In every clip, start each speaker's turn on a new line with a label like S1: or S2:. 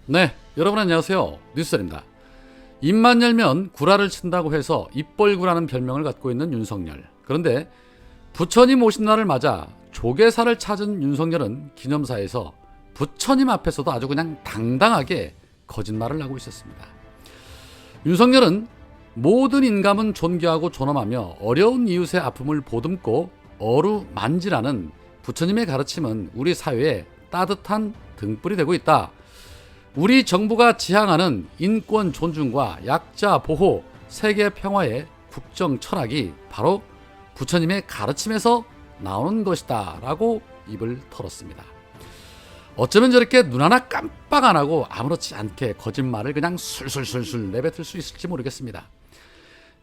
S1: 네, 여러분 안녕하세요. 뉴스입니다. 입만 열면 구라를 친다고 해서 입벌구라는 별명을 갖고 있는 윤석열. 그런데 부처님 오신 날을 맞아 조계사를 찾은 윤석열은 기념사에서 부처님 앞에서도 아주 그냥 당당하게 거짓말을 하고 있었습니다. 윤석열은 모든 인감은 존귀하고 존엄하며 어려운 이웃의 아픔을 보듬고 어루만지라는 부처님의 가르침은 우리 사회에 따뜻한 등불이 되고 있다. 우리 정부가 지향하는 인권 존중과 약자 보호, 세계 평화의 국정 철학이 바로 부처님의 가르침에서 나오는 것이다 라고 입을 털었습니다. 어쩌면 저렇게 눈 하나 깜빡 안 하고 아무렇지 않게 거짓말을 그냥 술술술술 내뱉을 수 있을지 모르겠습니다.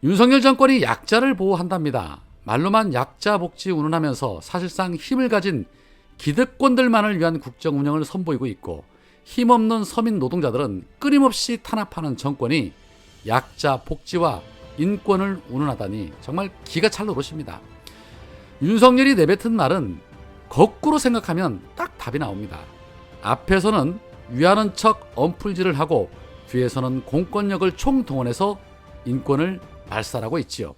S1: 윤석열 정권이 약자를 보호한답니다. 말로만 약자 복지 운운하면서 사실상 힘을 가진 기득권들만을 위한 국정 운영을 선보이고 있고, 힘없는 서민 노동자들은 끊임없이 탄압하는 정권이 약자 복지와 인권을 운운하다니 정말 기가 찰 노릇입니다. 윤석열이 내뱉은 말은 거꾸로 생각하면 딱 답이 나옵니다. 앞에서는 위하는 척 언풀질을 하고 뒤에서는 공권력을 총동원해서 인권을 말살하고 있지요.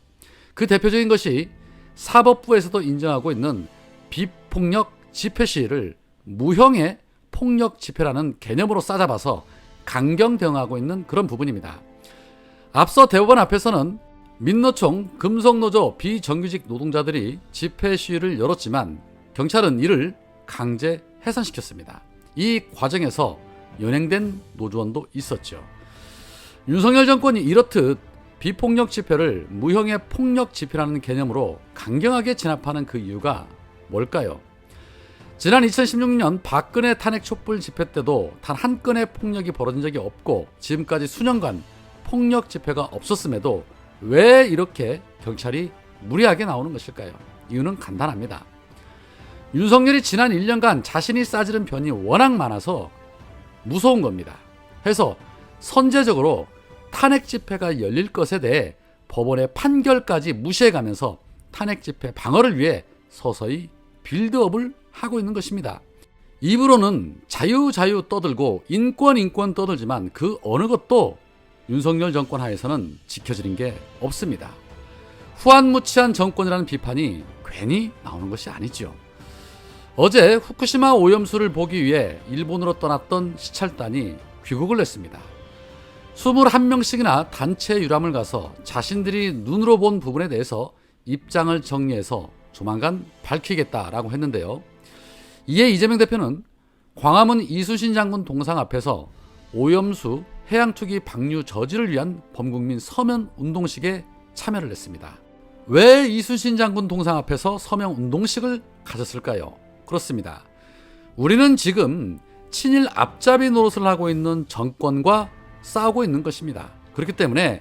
S1: 그 대표적인 것이 사법부에서도 인정하고 있는 비폭력 집회 시위를 무형의 폭력 집회라는 개념으로 싸잡아서 강경 대응하고 있는 그런 부분입니다. 앞서 대법원 앞에서는 민노총, 금속노조 비정규직 노동자들이 집회 시위를 열었지만 경찰은 이를 강제 해산시켰습니다. 이 과정에서 연행된 노조원도 있었죠. 윤석열 정권이 이렇듯 비폭력 집회를 무형의 폭력 집회라는 개념으로 강경하게 진압하는 그 이유가 뭘까요? 지난 2016년 박근혜 탄핵 촛불 집회 때도 단 한 건의 폭력이 벌어진 적이 없고 지금까지 수년간 폭력 집회가 없었음에도 왜 이렇게 경찰이 무리하게 나오는 것일까요? 이유는 간단합니다. 윤석열이 지난 1년간 자신이 싸지른 변이 워낙 많아서 무서운 겁니다. 해서 선제적으로 탄핵 집회가 열릴 것에 대해 법원의 판결까지 무시해가면서 탄핵 집회 방어를 위해 서서히 빌드업을 하고 있는 것입니다. 입으로는 자유 떠들고 인권 떠들지만 그 어느 것도 윤석열 정권 하에서는 지켜지는 게 없습니다. 후한무치한 정권이라는 비판이 괜히 나오는 것이 아니죠. 어제 후쿠시마 오염수를 보기 위해 일본으로 떠났던 시찰단이 귀국을 했습니다. 21명씩이나 단체 유람을 가서 자신들이 눈으로 본 부분에 대해서 입장을 정리해서 조만간 밝히겠다라고 했는데요. 이에 이재명 대표는 광화문 이순신 장군 동상 앞에서 오염수 해양투기 방류 저지를 위한 범국민 서면 운동식에 참여를 했습니다. 왜 이순신 장군 동상 앞에서 서명 운동식을 가졌을까요? 그렇습니다. 우리는 지금 친일 앞잡이 노릇을 하고 있는 정권과 싸우고 있는 것입니다. 그렇기 때문에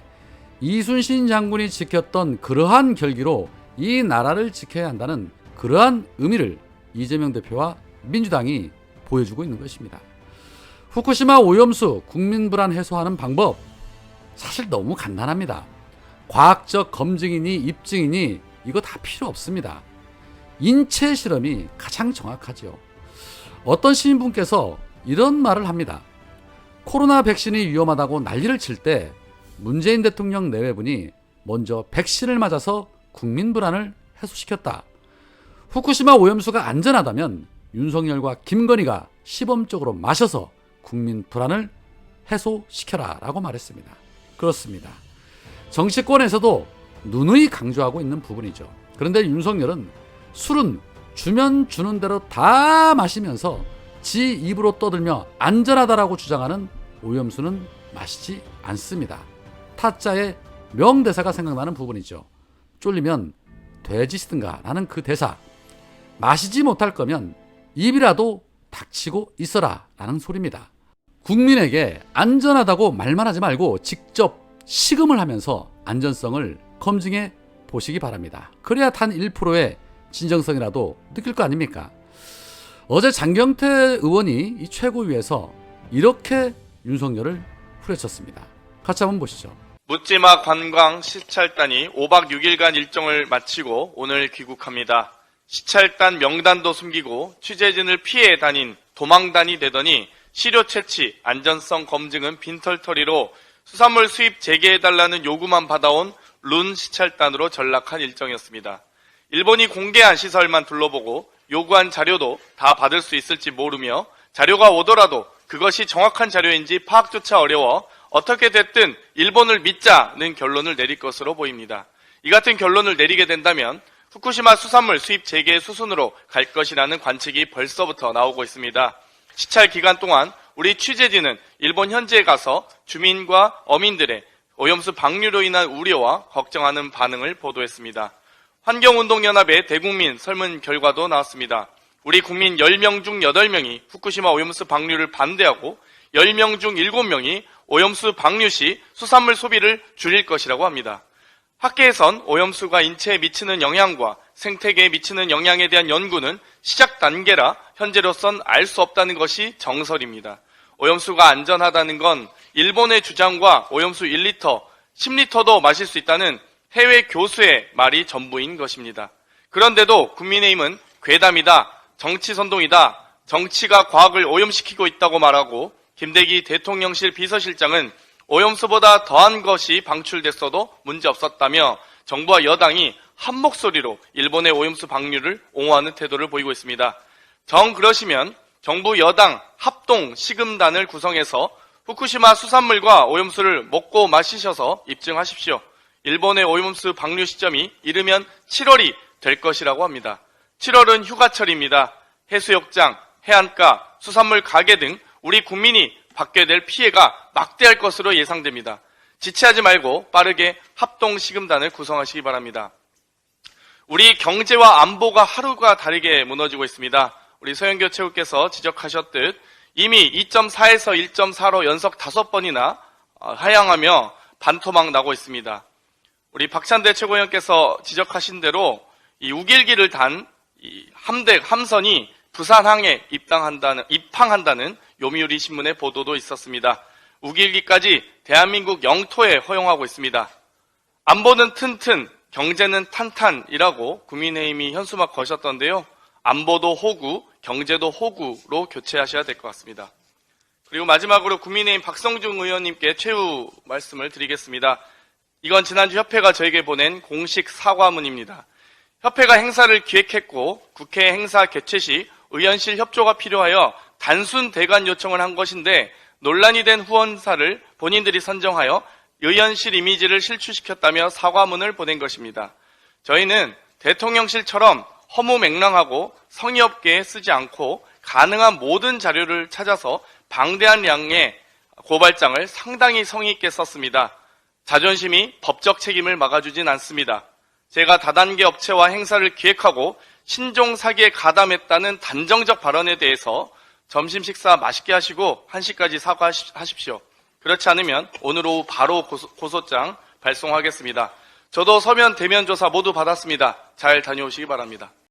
S1: 이순신 장군이 지켰던 그러한 결기로 이 나라를 지켜야 한다는 그러한 의미를 이재명 대표와 민주당이 보여주고 있는 것입니다. 후쿠시마 오염수 국민 불안 해소하는 방법 사실 너무 간단합니다. 과학적 검증이니 입증이니 이거 다 필요 없습니다. 인체 실험이 가장 정확하죠. 어떤 시민분께서 이런 말을 합니다. 코로나 백신이 위험하다고 난리를 칠 때 문재인 대통령 내외분이 먼저 백신을 맞아서 국민 불안을 해소시켰다. 후쿠시마 오염수가 안전하다면 윤석열과 김건희가 시범적으로 마셔서 국민 불안을 해소시켜라 라고 말했습니다. 그렇습니다. 정치권에서도 누누이 강조하고 있는 부분이죠. 그런데 윤석열은 술은 주면 주는 대로 다 마시면서 지 입으로 떠들며 안전하다라고 주장하는 오염수는 마시지 않습니다. 타짜의 명대사가 생각나는 부분이죠. 쫄리면 돼지 쓰든가 라는 그 대사. 마시지 못할 거면 입이라도 닥치고 있어라 라는 소리입니다. 국민에게 안전하다고 말만 하지 말고 직접 시음을 하면서 안전성을 검증해 보시기 바랍니다. 그래야 단 1%의 진정성이라도 느낄 거 아닙니까? 어제 장경태 의원이 이 최고위에서 이렇게 윤석열을 후려쳤습니다. 같이 한번 보시죠.
S2: 묻지마 관광 시찰단이 5박 6일간 일정을 마치고 오늘 귀국합니다. 시찰단 명단도 숨기고 취재진을 피해 다닌 도망단이 되더니 시료 채취, 안전성 검증은 빈털터리로 수산물 수입 재개해달라는 요구만 받아온 룬 시찰단으로 전락한 일정이었습니다. 일본이 공개한 시설만 둘러보고 요구한 자료도 다 받을 수 있을지 모르며 자료가 오더라도 그것이 정확한 자료인지 파악조차 어려워 어떻게 됐든 일본을 믿자는 결론을 내릴 것으로 보입니다. 이 같은 결론을 내리게 된다면 후쿠시마 수산물 수입 재개 수순으로 갈 것이라는 관측이 벌써부터 나오고 있습니다. 시찰 기간 동안 우리 취재진은 일본 현지에 가서 주민과 어민들의 오염수 방류로 인한 우려와 걱정하는 반응을 보도했습니다. 환경운동연합의 대국민 설문 결과도 나왔습니다. 우리 국민 10명 중 8명이 후쿠시마 오염수 방류를 반대하고 10명 중 7명이 오염수 방류 시 수산물 소비를 줄일 것이라고 합니다. 학계에선 오염수가 인체에 미치는 영향과 생태계에 미치는 영향에 대한 연구는 시작 단계라 현재로선 알 수 없다는 것이 정설입니다. 오염수가 안전하다는 건 일본의 주장과 오염수 1리터, 10리터도 마실 수 있다는 해외 교수의 말이 전부인 것입니다. 그런데도 국민의힘은 괴담이다, 정치선동이다, 정치가 과학을 오염시키고 있다고 말하고 김대기 대통령실 비서실장은 오염수보다 더한 것이 방출됐어도 문제없었다며 정부와 여당이 한 목소리로 일본의 오염수 방류를 옹호하는 태도를 보이고 있습니다. 정 그러시면 정부 여당 합동 시금단을 구성해서 후쿠시마 수산물과 오염수를 먹고 마시셔서 입증하십시오. 일본의 오염수 방류 시점이 이르면 7월이 될 것이라고 합니다. 7월은 휴가철입니다. 해수욕장, 해안가, 수산물 가게 등 우리 국민이 받게 될 피해가 막대할 것으로 예상됩니다. 지체하지 말고 빠르게 합동 시금단을 구성하시기 바랍니다. 우리 경제와 안보가 하루가 다르게 무너지고 있습니다. 우리 서영교 최고께서 지적하셨듯 이미 2.4에서 1.4로 연속 5번이나 하향하며 반토막 나고 있습니다. 우리 박찬대 최고위원께서 지적하신 대로 이 우길기를 단 이 함선이 부산항에 입항한다는 요미우리 신문의 보도도 있었습니다. 우길기까지 대한민국 영토에 허용하고 있습니다. 안보는 튼튼, 경제는 탄탄이라고 국민의힘이 현수막 거셨던데요. 안보도 호구, 경제도 호구로 교체하셔야 될 것 같습니다. 그리고 마지막으로 국민의힘 박성중 의원님께 최후 말씀을 드리겠습니다. 이건 지난주 협회가 저에게 보낸 공식 사과문입니다. 협회가 행사를 기획했고 국회 행사 개최 시 의원실 협조가 필요하여 단순 대관 요청을 한 것인데 논란이 된 후원사를 본인들이 선정하여 의원실 이미지를 실추시켰다며 사과문을 보낸 것입니다. 저희는 대통령실처럼 허무맹랑하고 성의 없게 쓰지 않고 가능한 모든 자료를 찾아서 방대한 양의 고발장을 상당히 성의 있게 썼습니다. 자존심이 법적 책임을 막아주진 않습니다. 제가 다단계 업체와 행사를 기획하고 신종 사기에 가담했다는 단정적 발언에 대해서 점심 식사 맛있게 하시고 1시까지 사과하십시오. 그렇지 않으면 오늘 오후 바로 고소장 발송하겠습니다. 저도 서면 대면 조사 모두 받았습니다. 잘 다녀오시기 바랍니다.